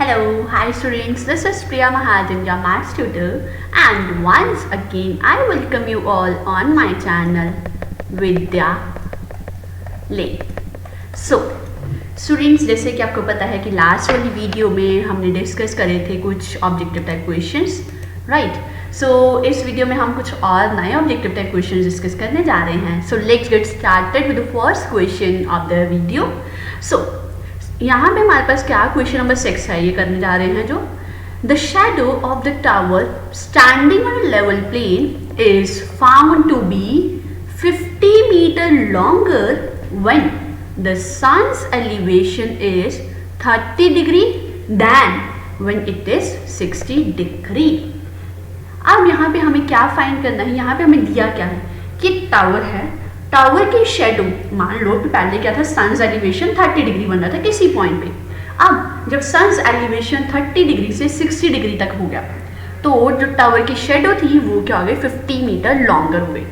Hello, hi students, this is Priya Mahajan, your maths tutor, and once again I welcome you all on my channel Vidya Lane. So, students जैसे कि आपको पता है कि last वाली video में हमने डिस्कस करे थे कुछ ऑब्जेक्टिव टाइप क्वेश्चंस, राइट? सो इस वीडियो में हम कुछ और नए ऑब्जेक्टिव टाइप क्वेश्चंस डिस्कस करने जा रहे हैं. So let's get started with the first question of the video. So यहाँ पे हमारे पास क्या क्वेश्चन नंबर 6 है, ये करने जा रहे हैं जो the shadow of the tower standing on a level plane is found to be 50 metre longer when the sun's elevation is 30 degree than when it is 60 degree. अब यहाँ पे हमें क्या फाइंड करना है, यहाँ पे हमें दिया क्या है कि टावर है, टावर की शेडो मान लो कि पहले क्या था, सन्स एलिवेशन 30 डिग्री बन रहा था किसी पॉइंट पे. अब जब सन्स एलिवेशन 30 डिग्री से 60 डिग्री तक हो गया तो जो टावर की शेडो थी वो क्या हो गई, 50 मीटर लॉन्गर हो गई.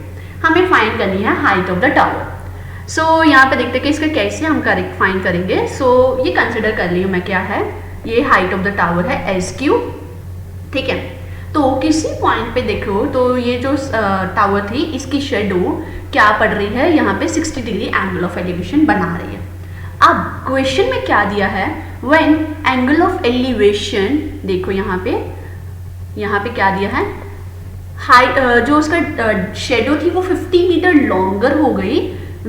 हमें फाइंड करनी है हाइट ऑफ द टावर. सो यहाँ पे देखते हैं कि इसका कैसे हम करेक्ट फाइंड करेंगे. सो ये कंसिडर कर लियो मैं, क्या है ये हाइट ऑफ द टावर है एस क्यू, ठीक है. तो किसी पॉइंट पे देखो तो ये जो टावर थी इसकी शेडो क्या पड़ रही है, यहाँ पे 60 डिग्री एंगल ऑफ एलिवेशन बना रही है. अब क्वेश्चन में क्या दिया है, व्हेन एंगल ऑफ एलिवेशन, देखो यहाँ पे क्या दिया है, हाइट जो उसका शेडो थी वो 50 मीटर लॉन्गर हो गई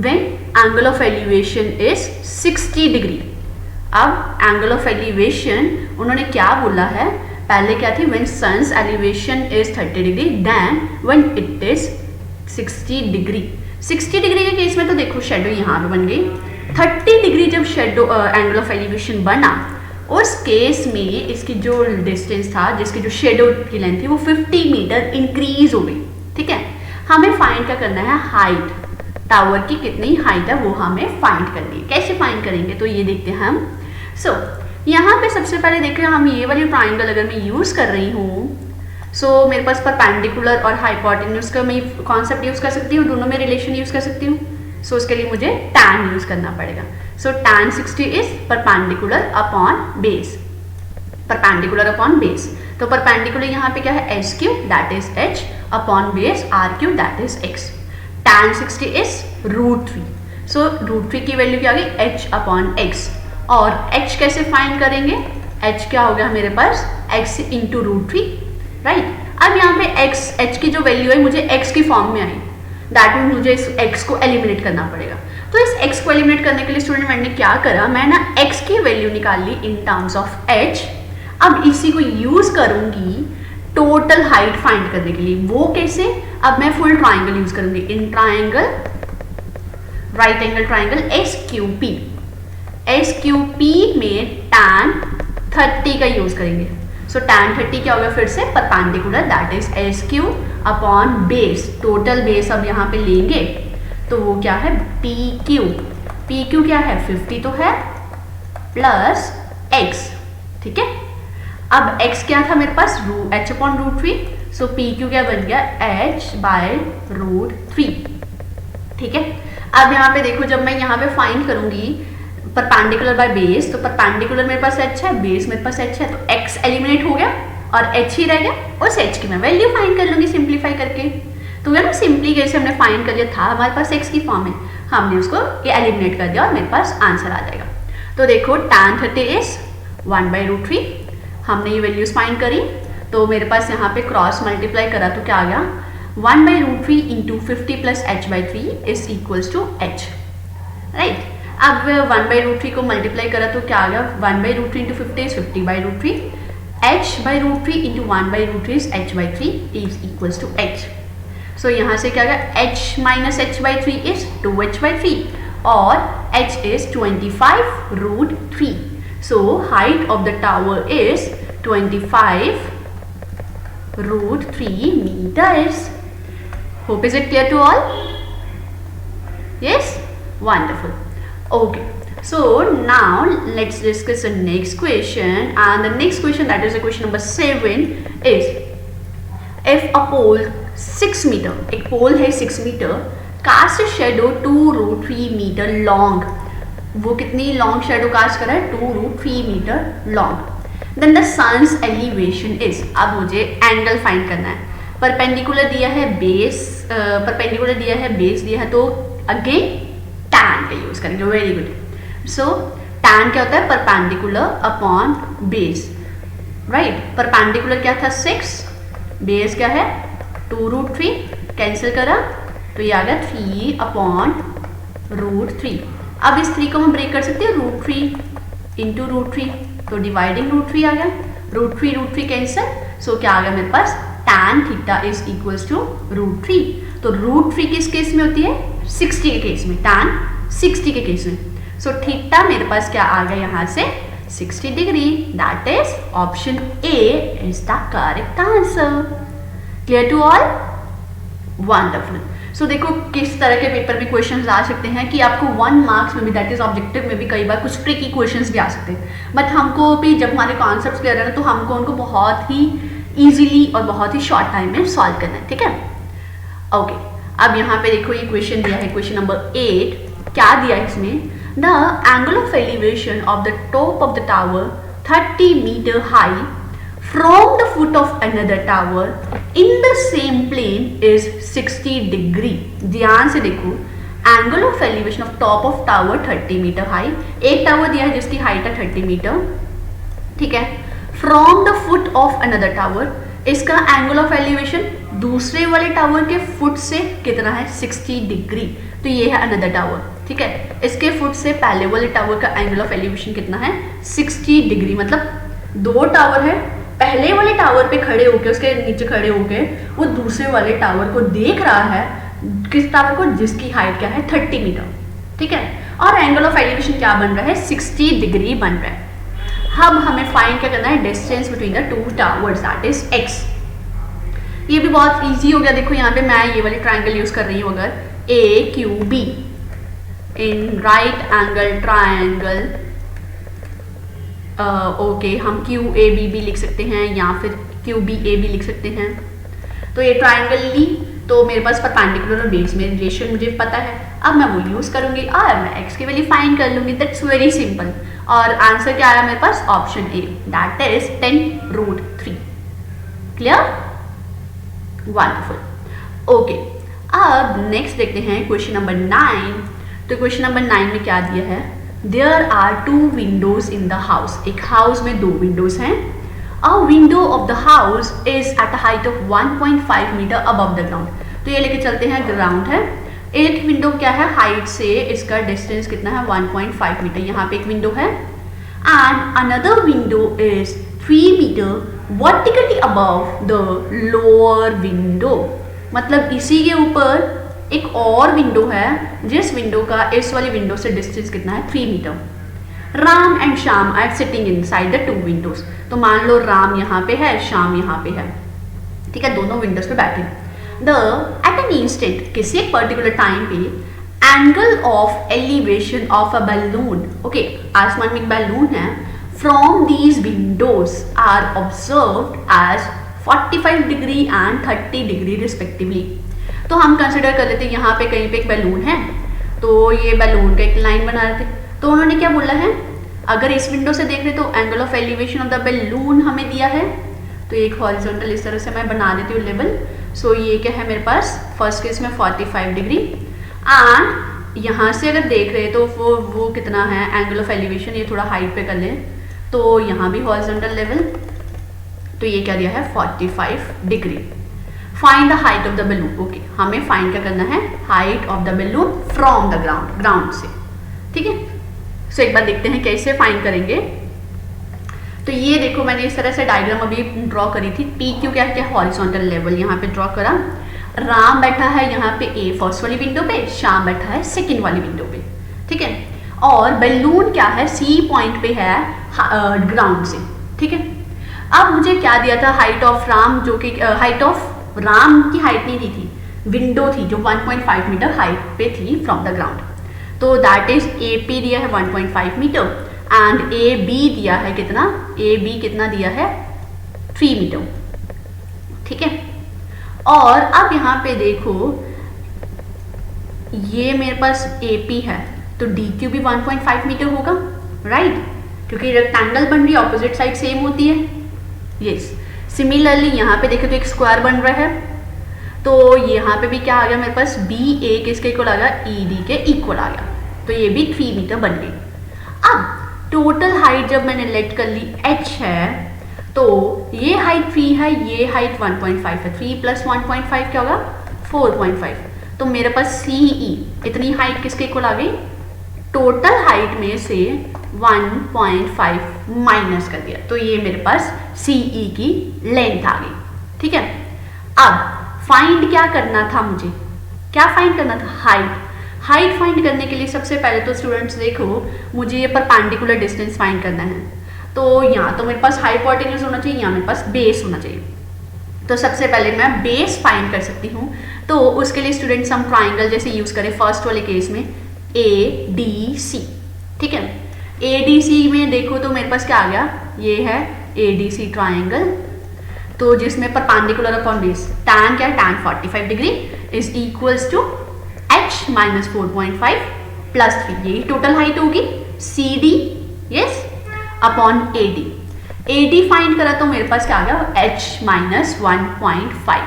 when angle of elevation is 60 degree. अब angle of elevation उन्होंने क्या बोला है, पहले क्या थी, when sun's elevation is 30 degree then when it is 60 degree. 60 degree के केस में तो देखो शेडो यहाँ पे बन गई. 30 डिग्री जब शेडो एंगल ऑफ एलिवेशन बना उस केस में इसकी जो डिस्टेंस था, जिसकी जो शेडो की लेंथ थी वो 50 मीटर इंक्रीज हो गई, ठीक है. हमें फाइंड क्या करना है, हाइट, टावर की कितनी हाइट है वो हमें फाइंड करनी है. कैसे फाइंड करेंगे तो ये देखते हैं हम. सो यहाँ पे सबसे पहले देख रहे हैं हम, ये वाली ट्राइंगल अगर मैं यूज़ कर रही हूँ, सो मेरे पास परपेंडिकुलर और हाइपोटेन्यूज का मैं कॉन्सेप्ट यूज़ कर सकती हूँ, दोनों में रिलेशन यूज़ कर सकती हूँ. सो उसके लिए मुझे tan यूज़ करना पड़ेगा. So tan 60 is perpendicular upon base, perpendicular upon base. तो परपेंडिकुलर यहाँ पे क्या है, S Q that is H upon base R Q that is X. tan 60 is √3. So √3 की वैल्यू क्या आ गई, h अपॉन x. और h कैसे फाइंड करेंगे, h क्या हो गया मेरे पास, x इंटू √3, राइट. अब यहाँ पे h की जो वैल्यू है मुझे x की फॉर्म में आई, दैट मीन मुझे इस x को एलिमिनेट करना पड़ेगा. तो इस x को एलिमिनेट करने के लिए स्टूडेंट मैंने क्या करा, मैं ना x की वैल्यू निकाल ली इन टर्म्स ऑफ h. अब इसी को यूज करूंगी टोटल हाइट फाइंड करने के लिए. वो कैसे, अब मैं फुल ट्राइंगल यूज करूंगी, in triangle right angle triangle S Q P में tan 30 का यूज करेंगे. सो tan 30 क्या होगा, फिर से perpendicular that is S Q upon base, total base अब यहाँ पे लेंगे तो वो क्या है, पी क्यू क्या है, 50 तो है प्लस x, ठीक है. अब x क्या था मेरे पास, h अपॉन √3. सो पी क्यू क्या बन गया, h बाय √3, ठीक है. अब यहाँ पे देखो जब मैं यहाँ पे फाइंड करूंगी परपेंडिकुलर बाय बेस, तो परपेंडिकुलर मेरे पास h है, बेस मेरे पास h है, तो x एलिमिनेट हो गया और h ही रह गया. उस h की मैं वैल्यू फाइंड कर लूंगी सिंप्लीफाई करके. तो ना सिंपली कैसे हमने फाइंड कर लिया था, हमारे पास x की फॉर्म है, हमने उसको ये एलिमिनेट कर दिया और मेरे पास आंसर आ जाएगा. तो देखो tan 30 इज 1/√3. हमने ये वैल्यूज फाइंड करी तो मेरे पास यहाँ पे क्रॉस मल्टीप्लाई करा तो क्या आ गया, 1/√3 into 50 plus h/3 is equals to h, right. अब 1/√3 को मल्टीप्लाई करा तो क्या आ गया, 1/√3 into 50 is 50/√3, h/√3 into 1/√3 is h/3 is equals to h. So यहाँ से क्या आ गया, h minus h/3 is 2h/3 और h is 25√3. So height of the tower is 25√3 meters. Hope is it clear to all? Yes? Wonderful. Okay. So now let's discuss the next question, and the next question, that is the question number 7, is if a pole 6 meter, एक pole है 6 meter, cast a shadow 2√3 meter long. वो कितनी long shadow cast कर रहा है, 2√3 metre long. Then the sun's elevation is, अब मुझे angle find करना है। परपेंडिकुलर दिया है बेस, परपेंडिकुलर दिया है, बेस दिया है, तो अगेन टैन का यूज करेंगे। Very good. सो टैन क्या होता है? Perpendicular upon base, right. Perpendicular क्या था? 6, बेस क्या है? 2√3, कैंसिल करा तो ये आ गया 3 अपॉन √3। अब इस 3 को हम ब्रेक कर सकते हैं, √3 इंटू √3, तो डिवाइडिंग √3 आ गया, √3 कैंसिल, सो क्या आ गया मेरे पास? tan theta is equals to √3। तो √3 किस केस में होती है? 60 के केस में, tan 60 के केस में। सो थीटा मेरे पास क्या आ गया यहाँ से? 60 degree. That is option A is the correct answer. Clear to all? Wonderful. So देखो किस तरह के पेपर में क्वेश्चंस आ सकते हैं कि आपको 1 मार्क्स में भी, दैट इज ऑब्जेक्टिव में भी कई बार कुछ ट्रिकी क्वेश्चंस भी आ सकते हैं, बट हमको भी जब हमारे कॉन्सेप्ट्स क्लियर है तो हमको उनको बहुत ही इजीली और बहुत ही शॉर्ट टाइम में सॉल्व करना है, ठीक है? ओके, अब यहाँ पे देखो ये क्वेश्चन दिया है, क्वेश्चन नंबर 8। क्या दिया है इसमें? The angle of elevation of the top of the tower 30 metre high from the foot of another tower in the same plane is 60 degree। ध्यान से देखो, angle of elevation of top of tower 30 metre high, एक tower दिया है जिसकी height है 30 metre, ठीक है। From the foot of another tower, इसका एंगल ऑफ एलिवेशन दूसरे वाले टावर के फुट से कितना है? 60 डिग्री। तो ये है अनदर टावर, ठीक है। इसके फुट से पहले वाले टावर का एंगल ऑफ एलिवेशन कितना है? 60 डिग्री। मतलब 2 टावर है, पहले वाले टावर पे खड़े होके, उसके नीचे खड़े होके वो दूसरे वाले टावर को देख रहा है, किस टावर को? जिसकी हाइट क्या है? 30 मीटर, ठीक है। और एंगल ऑफ एलिवेशन क्या बन रहा है? 60 डिग्री बन रहा है। अब हमें फाइंड क्या करना है? Distance between the 2 towers, that is x। ये भी बहुत इजी हो गया। देखो यहाँ पे मैं ये वाली ट्राइंगल यूज कर रही हूँ, अगर AQB in right angle triangle, okay, हम QAB भी लिख सकते हैं या फिर QBA भी लिख सकते हैं। तो ये ट्राइंगल ली, तो मेरे पास परपेंडिकुलर और बेस में रिलेशन मुझे पता है, अब मैं वो यूज करूंगी और मैं x की वैल्यू फाइंड कर लूंगी। That's very simple. और आंसर क्या आया मेरे पास? Option A, that is 10√3। Clear? Wonderful. Okay, अब नेक्स्ट देखते हैं क्वेश्चन नंबर 9। तो क्वेश्चन नंबर 9 में क्या दिया है? There are 2 windows in the house। एक हाउस में 2 विंडोज हैं। A window of the house is at a height of 1.5 metre above the ground। तो ये लेके चलते हैं, ग्राउंड है। एक विंडो क्या है? हाइट से इसका डिस्टेंस कितना है? 1.5 मीटर। यहाँ पे एक विंडो है। And another window is 3 metre vertically above the lower window. मतलब इसी के ऊपर एक और विंडो है, जिस विंडो का इस वाली विंडो से डिस्टेंस कितना है? 3 metre. Ram and Shyam are sitting inside the 2 windows. तो मान लो राम यहाँ पे है, श्याम यहाँ पे है, ठीक है, दोनों विंडोज पे बैठे। द एट एन इंस्टेंट, किसी एक पर्टिकुलर टाइम पे, angle of elevation of a balloon, okay, आसमान में एक बैलून है, from these windows are observed as 45 degree and 30 degree respectively. तो हम कंसिडर कर लेते हैं यहाँ पे कहीं पे एक बैलून है, तो ये बैलून का एक लाइन बना रहे थे। तो उन्होंने क्या बोला है? अगर इस विंडो से देख रहे तो angle of elevation of the balloon हमें दिया है, तो एक हॉरिजॉन्टल इस तरह से मैं बना देती हूँ लेवल। सो ये क्या है मेरे पास? फर्स्ट केस में 45 डिग्री। एंड यहाँ से अगर देख रहे तो वो कितना है एंगल ऑफ एलिवेशन? ये थोड़ा हाइट पे कर लें, तो यहाँ भी हॉरिजॉन्टल लेवल, तो ये क्या दिया है? 45 degree. Find the height of the balloon. Okay, हमें फाइंड क्या करना है? Height of the balloon from the ground, ground से, ठीक है। सो एक बार देखते हैं कैसे फाइंड करेंगे। तो ये देखो मैंने इस तरह से डायग्राम अभी ड्रॉ करी थी। PQ क्या है? हॉरिजॉन्टल लेवल यहाँ पे ड्रॉ करा। राम बैठा है यहाँ पे A फर्स्ट वाली विंडो पे, श्याम बैठा है सेकेंड वाली विंडो पे, ठीक है। और बैलून क्या है? C पॉइंट पे है ग्राउंड से, ठीक है। अब मुझे क्या दिया था? हाइट ऑफ राम, जो कि हाइट ऑफ राम की हाइट नहीं दी थी, विंडो थी जो 1.5 मीटर हाइट पे थी फ्रॉम द ग्राउंड। तो दैट इज AP दिया है 1.5 मीटर एंड AB दिया है कितना? AB कितना दिया है? 3 मीटर, ठीक है। और अब यहाँ पे देखो, ये मेरे पास AP है, तो DQ भी 1.5 मीटर होगा, राइट। क्योंकि रेक्टेंगल बन रही है, ऑपोजिट साइड सेम होती है। यस, सिमिलरली यहाँ पे देखें तो एक स्क्वायर बन रहा है, तो यहाँ पे भी क्या आ गया मेरे पास, बी ए किसके इक्वल आ गया, ई डी के इक्वल आ गया, तो ये भी 3 मीटर बन गई। अब टोटल हाइट जब मैंने लेट कर ली h है, तो ये हाइट 3 है, ये हाइट 1.5 है, 3 + 1.5 क्या होगा, 4.5। तो मेरे पास सी ई इतनी हाइट किसके इक्वल आ गई, टोटल हाइट में से 1.5 माइनस कर दिया, तो ये मेरे पास सी ई की लेंथ आ गई। ठीक है, अब फाइंड क्या करना था मुझे, क्या फाइंड करना था, हाइट फाइंड करने के लिए सबसे पहले तो स्टूडेंट्स देखो, मुझे ये परपेंडिकुलर डिस्टेंस फाइंड करना है, तो यहाँ तो मेरे पास हाइपोटेन्यूज होना चाहिए, यहाँ मेरे पास बेस होना चाहिए। तो सबसे पहले मैं बेस फाइंड कर सकती हूँ, तो उसके लिए स्टूडेंट्स हम ट्राइंगल जैसे यूज करें फर्स्ट वाले केस में ए डी सी। ठीक है, ए डी सी में देखो तो मेरे पास क्या आ गया, ये है ए डी सी ट्राइंगल, तो जिसमें परपेंडिकुलर अपॉन बेस tan क्या, tan 45 degree is equals to h - 4.5 + 3, यही टोटल हाइट होगी C D, yes, upon A D. A D find करा तो मेरे पास क्या आ गया, h - 1.5।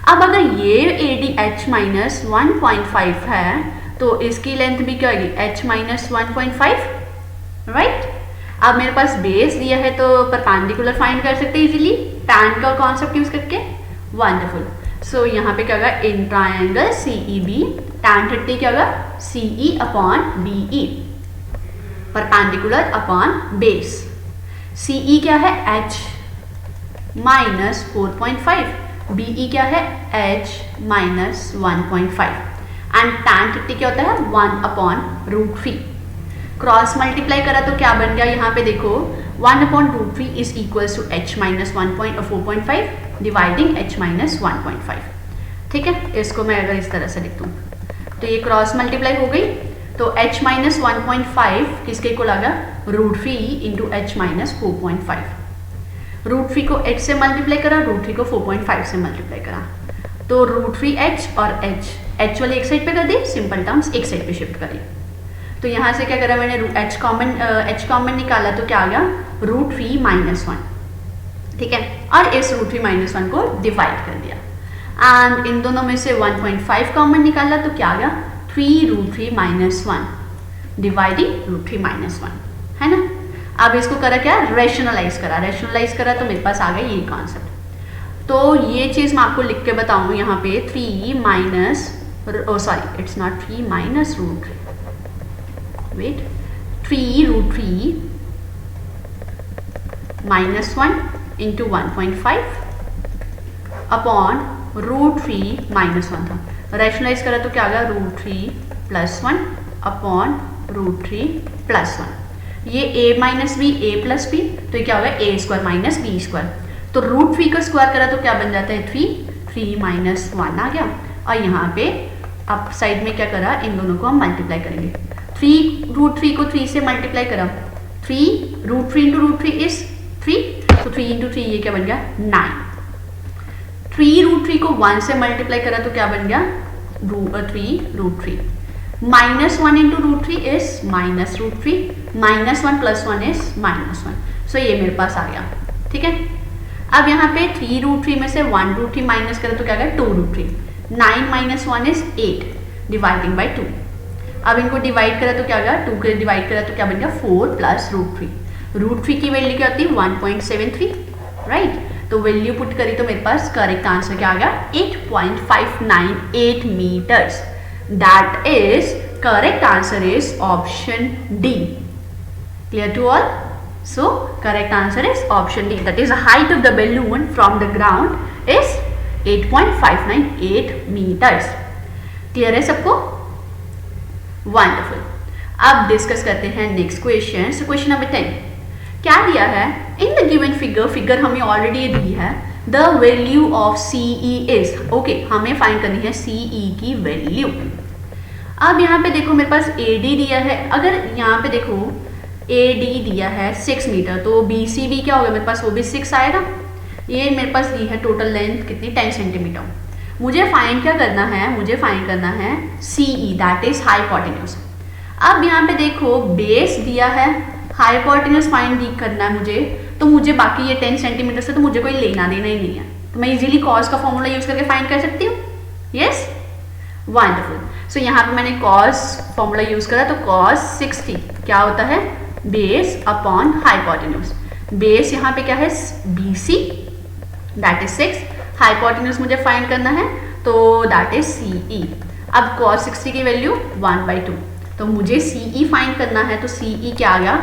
अब अगर ये ए डी h - 1.5 है, तो इसकी लेंथ भी क्या होगी, h - 1.5, राइट। अब मेरे पास बेस दिया है तो परपेंडिकुलर फाइंड कर सकते हैं इजीली, tan का कॉन्सेप्ट यूज करके, वंडरफुल। सो यहाँ पे क्या होगा, in triangle C E B tan 30 क्या होगा, C E upon B E, perpendicular upon base. C E क्या है, h - 4.5, बी ई क्या है, h - 1.5, एंड tan 30 क्या होता है, 1/√3। क्रॉस मल्टीप्लाई करा तो क्या बन गया, यहाँ पे देखो 1/√3 is equals to h - 4.5 dividing h - 1.5। ठीक है, इसको मैं अगर इस तरह से लिख दूँ तो ये क्रॉस मल्टीप्लाई हो गई, तो h - 1.5 किसके इक्वल आ गया, √3 इंटू h - 4.5। √3 को h से मल्टीप्लाई करा, √3 को 4.5 से मल्टीप्लाई करा, तो √3h और h वाले एक साइड पे कर दी, सिंपल टर्म्स एक साइड पे शिफ्ट करी, तो यहाँ से क्या करा मैंने, h कॉमन निकाला तो क्या आ गया, √3 - 1। ठीक है, और इस √3 - 1 को डिवाइड कर दिया, एंड इन दोनों में से 1.5 कॉमन निकाला तो क्या आ गया, 3√3 - 1 डिवाइडिंग √3 - 1, है ना। अब इसको करा क्या, रेशनलाइज करा तो मेरे पास आ गया ये कॉन्सेप्ट। तो ये चीज़ मैं आपको लिख के बताऊँ, यहाँ पे 3 minus, sorry it's not 3 minus √3, wait, 3√3 - 1 into 1.5 upon √3 - 1 था, रैशनलाइज करा तो क्या आ गया, √3 + 1 अपॉन √3 + 1, ये a - b a + b, तो ये क्या होगा, a² - b², तो √3 का स्क्वायर करा तो क्या बन जाता है, 3 - 1 आ गया, और यहाँ पे अब साइड में क्या करा, इन दोनों को हम मल्टीप्लाई करेंगे, 3√3 को 3 से मल्टीप्लाई करा, 3 √3 × √3 इज 3, तो 3 × 3 ये क्या बन गया, 9। 3√3 को 1 से मल्टीप्लाई करा तो क्या बन गया, 3√3, -1 × √3 इज -√3, -1 + 1 इज -1, सो ये मेरे पास आ गया। ठीक है, अब यहाँ पे 3√3 में से 1√3 माइनस करें तो क्या गया, 2√3, 9 - 1 इज 8 डिवाइडिंग बाई 2। अब इनको डिवाइड करा तो क्या गया, 2 के डिवाइड करा तो क्या बन गया, 4 + √3, √3 की वैल्यू क्या होती है, 1.73, राइट। तो वैल्यू पुट करी तो मेरे पास करेक्ट आंसर क्या आ गया, 8.598 metres, that is correct answer is option D. Clear to all? So correct answer is option D, that is the height of the balloon from the ground is 8.598 meters. Clear है सबको? Wonderful. अब discuss करते हैं next question. So question number 10 क्या दिया है, in the given figure हमें already दी है, the value of CE is, okay हमें फाइंड करनी है CE की वैल्यू। अब यहाँ पे देखो मेरे पास AD दिया है, अगर यहाँ पे देखो AD दिया है 6 मीटर, तो BC भी क्या होगा मेरे पास, वो भी 6 आएगा। ये मेरे पास दी है टोटल लेंथ कितनी, 10 सेंटीमीटर। मुझे फाइंड क्या करना है, मुझे फाइंड करना है CE, दैट इज हाइपोटेन्यूज। अब यहाँ पे देखो बेस दिया है, हाइपोटेन्यूज फाइंड करना है मुझे, तो मुझे बाकी ये 10 सेंटीमीटर से तो मुझे कोई लेना देना ही नहीं है, तो मैं इजीली कॉस का फॉर्मूला यूज करके फाइंड कर सकती हूँ। Yes, wonderful. सो यहाँ पे मैंने कॉस फॉर्मूला यूज करा, तो कॉस 60 क्या होता है, बेस अपॉन हाइपोटेन्यूज। बेस यहाँ पे क्या है, BC दैट इज 6, हाइपोटेन्यूज मुझे फाइंड करना है तो दैट इज CE। अब cos 60 की वैल्यू 1/2, तो मुझे CE फाइंड करना है, तो CE क्या आ गया,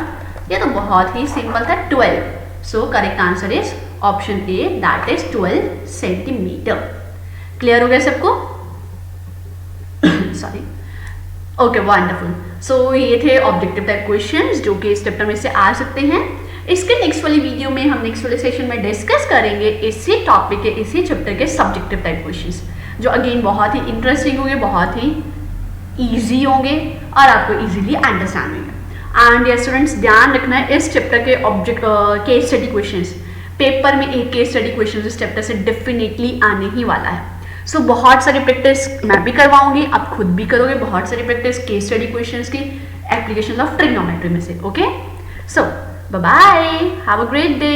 ये तो बहुत ही सिंपल था, 12। So correct answer is option A that is 12 centimetre. Clear हो गया सबको? Sorry, okay wonderful. सो ये थे ऑब्जेक्टिव टाइप क्वेश्चंस जो कि इस चैप्टर में से आ सकते हैं। इसके नेक्स्ट वाली वीडियो में हम नेक्स्ट वाले सेशन में डिस्कस करेंगे इसी टॉपिक के, इसी चैप्टर के सब्जेक्टिव टाइप क्वेश्चंस, जो अगेन बहुत ही इंटरेस्टिंग होंगे, बहुत ही ईजी होंगे और आपको इजीली अंडरस्टैंड होंगे। एंड ये स्टूडेंट्स ध्यान रखना है, इस चैप्टर के object case study questions, paper में एक केस स्टडी क्वेश्चन इस चैप्टर से डेफिनेटली आने ही वाला है। सो बहुत सारी प्रैक्टिस मैं भी करवाऊंगी, आप खुद भी करोगे बहुत सारी प्रैक्टिस केस स्टडी क्वेश्चंस की, एप्लीकेशन ऑफ ट्रिग्नोमेट्री में से। Okay, so bye bye, have a great day.